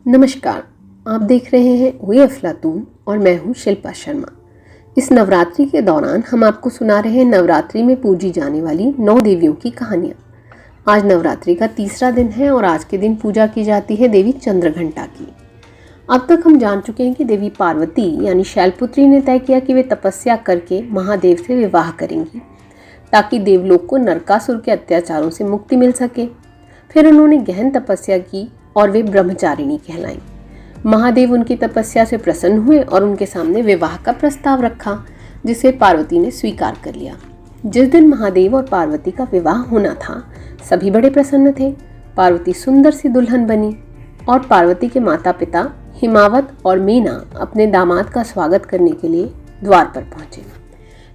नमस्कार। आप देख रहे हैं हुई अफलातून और मैं हूं शिल्पा शर्मा। इस नवरात्रि के दौरान हम आपको सुना रहे हैं नवरात्रि में पूजी जाने वाली 9 देवियों की कहानियाँ। आज नवरात्रि का तीसरा दिन है और आज के दिन पूजा की जाती है देवी चंद्रघंटा की। अब तक हम जान चुके हैं कि देवी पार्वती यानी शैलपुत्री ने तय किया कि वे तपस्या करके महादेव से विवाह करेंगी ताकि देवलोक को नरकासुर के अत्याचारों से मुक्ति मिल सके। फिर उन्होंने गहन तपस्या की और वे ब्रह्मचारिणी कहलाईं। महादेव उनकी तपस्या से प्रसन्न हुए और उनके सामने विवाह का प्रस्ताव रखा, जिसे पार्वती ने स्वीकार कर लिया। जिस दिन महादेव और पार्वती का विवाह होना था, सभी बड़े प्रसन्न थे। पार्वती सुंदर सी दुल्हन बनी और पार्वती के माता पिता हिमावत और मीना अपने दामाद का स्वागत करने के लिए द्वार पर पहुंचे।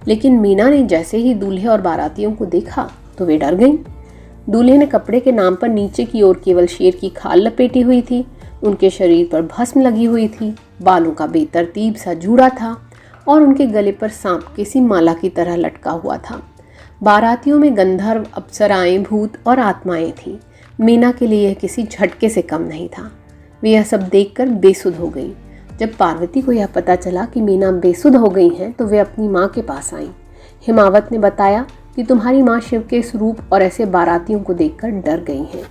लेकिन मीना ने जैसे ही दूल्हे और बारातियों को देखा तो वे डर गईं। दूल्हे ने कपड़े के नाम पर नीचे की ओर केवल शेर की खाल लपेटी हुई थी। उनके शरीर पर भस्म लगी हुई थी, बालों का बेतरतीब सा जूड़ा था और उनके गले पर सांप की सी माला की तरह लटका हुआ था। बारातियों में गंधर्व, अप्सराएं, भूत और आत्माएं थीं। मीना के लिए यह किसी झटके से कम नहीं था। वे यह सब देखकर बेसुध हो गई। जब पार्वती को यह पता चला कि मीना बेसुध हो गई हैं, तो वे अपनी माँ के पास आईं। हिमावत ने बताया कि तुम्हारी माँ शिव के स्वरूप और ऐसे बारातियों को देखकर डर गई हैं।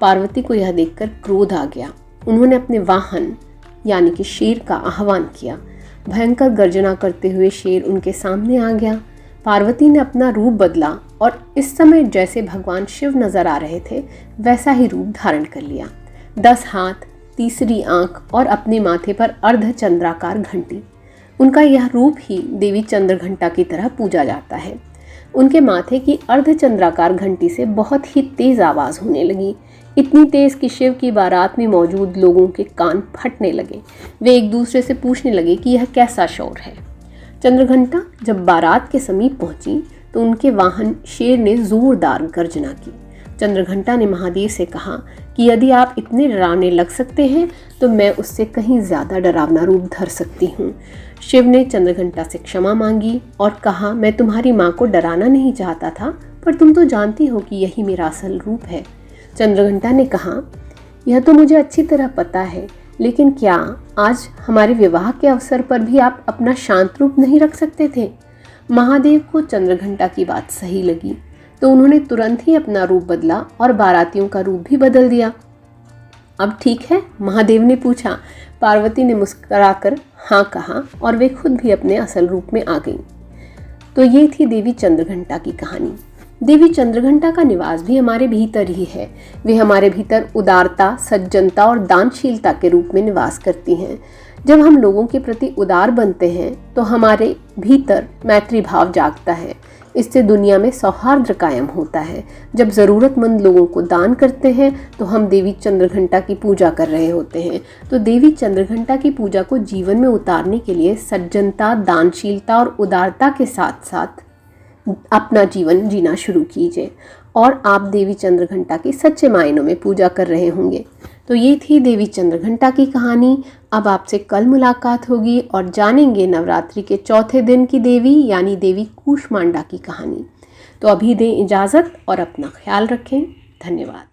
पार्वती को यह देखकर क्रोध आ गया। उन्होंने अपने वाहन यानी कि शेर का आह्वान किया। भयंकर गर्जना करते हुए शेर उनके सामने आ गया। पार्वती ने अपना रूप बदला और इस समय जैसे भगवान शिव नजर आ रहे थे, वैसा ही रूप धारण कर लिया। 10 हाथ, तीसरी आंख और अपने माथे पर अर्धचंद्राकार घंटी। उनका यह रूप ही देवी चंद्रघंटा की तरह पूजा जाता है। उनके माथे की अर्धचंद्राकार घंटी से बहुत ही तेज आवाज़ होने लगी, इतनी तेज कि शिव की बारात में मौजूद लोगों के कान फटने लगे। वे एक दूसरे से पूछने लगे कि यह कैसा शोर है। चंद्रघंटा जब बारात के समीप पहुंची तो उनके वाहन शेर ने जोरदार गर्जना की। चंद्रघंटा ने महादेव से कहा कि यदि आप इतने डरावने लग सकते हैं तो मैं उससे कहीं ज़्यादा डरावना रूप धर सकती हूँ। शिव ने चंद्रघंटा से क्षमा मांगी और कहा, मैं तुम्हारी माँ को डराना नहीं चाहता था, पर तुम तो जानती हो कि यही मेरा असल रूप है। चंद्रघंटा ने कहा, यह तो मुझे अच्छी तरह पता है, लेकिन क्या आज हमारे विवाह के अवसर पर भी आप अपना शांत रूप नहीं रख सकते थे? महादेव को चंद्रघंटा की बात सही लगी, तो उन्होंने तुरंत ही अपना रूप बदला और बारातियों का रूप भी बदल दिया। अब ठीक है? महादेव ने पूछा। पार्वती ने मुस्कुराकर हाँ कहा और वे खुद भी अपने असल रूप में आ गईं। तो ये थी देवी चंद्रघंटा की कहानी। देवी चंद्रघंटा का निवास भी हमारे भीतर ही है। वे हमारे भीतर उदारता, सज्जनता और दानशीलता के रूप में निवास करती हैं। जब हम लोगों के प्रति उदार बनते हैं तो हमारे भीतर मैत्री भाव जागता है। इससे दुनिया में सौहार्द कायम होता है। जब ज़रूरतमंद लोगों को दान करते हैं तो हम देवी चंद्रघंटा की पूजा कर रहे होते हैं। तो देवी चंद्रघंटा की पूजा को जीवन में उतारने के लिए सज्जनता, दानशीलता और उदारता के साथ साथ अपना जीवन जीना शुरू कीजिए और आप देवी चंद्रघंटा की सच्चे मायनों में पूजा कर रहे होंगे। तो ये थी देवी चंद्रघंटा की कहानी। अब आपसे कल मुलाकात होगी और जानेंगे नवरात्रि के चौथे दिन की देवी यानी देवी कूष्मांडा की कहानी। तो अभी दें इजाज़त और अपना ख्याल रखें। धन्यवाद।